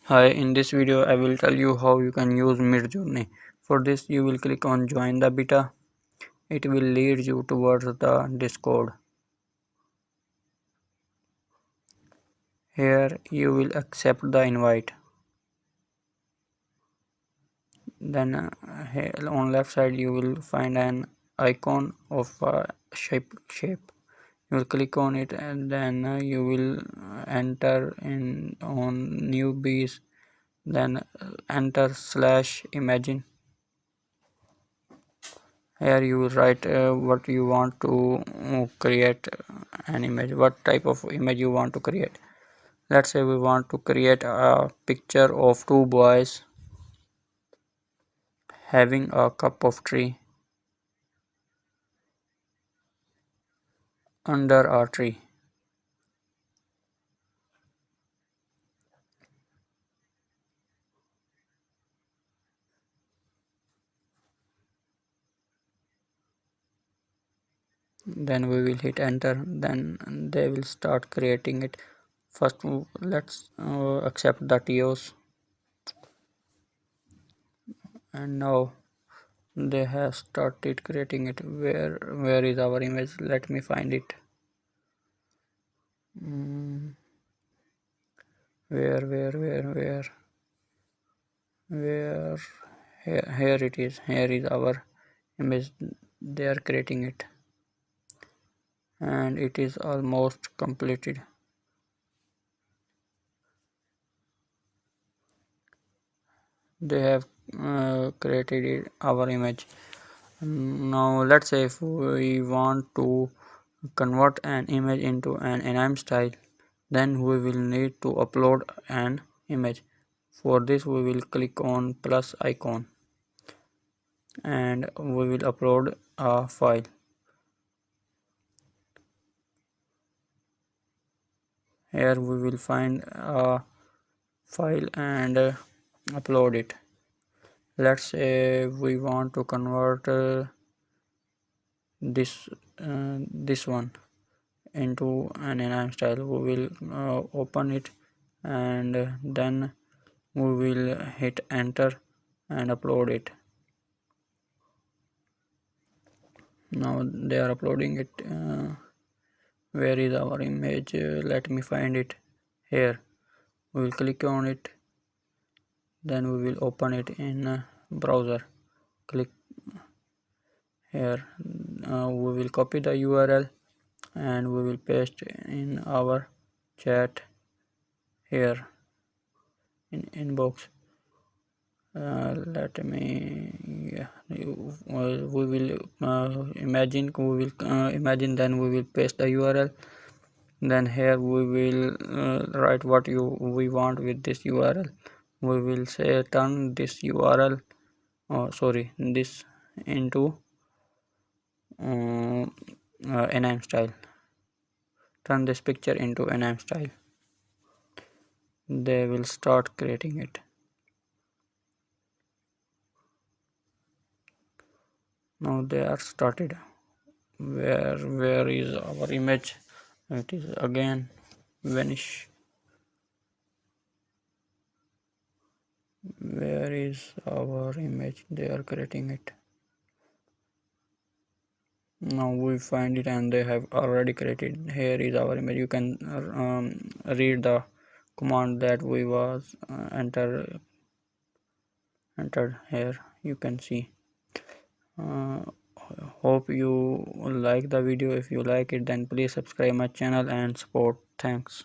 Hi, in this video I will tell you how you can use midjourney. For this you will click on join the beta. It will lead you towards the Discord. Here you will accept the invite. Then here on left side you will find an icon of a shape. You will click on it and then you will enter in on newbies. Then enter slash imagine. Here you will write what you want to create an image, what type of image you want to create. Let's say we want to create a picture of two boys having a cup of tea under a tree. Then we will hit enter, then they will start creating it. First let's accept the TOs, and now they have started creating it. Where is our image? Let me find it. mm, where here it is. Here is our image. They are creating it and it is almost completed. They have created our image. Now let's say if we want to convert an image into an anime style, then we will need to upload an image. For this we will click on plus icon and we will upload a file. Here we will find a file and upload it. Let's say we want to convert this one into an anime style. We will open it and then we will hit enter and upload it. Now they are uploading it. Where is our image? Let me find it. Here we will click on it, then we will open it in browser. Click here. We will copy the URL and we will paste in our chat here in inbox. Let me we will imagine, then we will paste the URL. Then here we will write what we want with this URL. We will say turn this URL, this into uh, anime style. Turn this picture into anime style. They will start creating it. Now they are started. Where is our image? It is again vanish. Where is our image? They are creating it. Now we find it and they have already created. Here is our image. You can read the command that we was entered here. You can see. uh, Hope you like the video. If you like it, then please subscribe my channel and support. Thanks.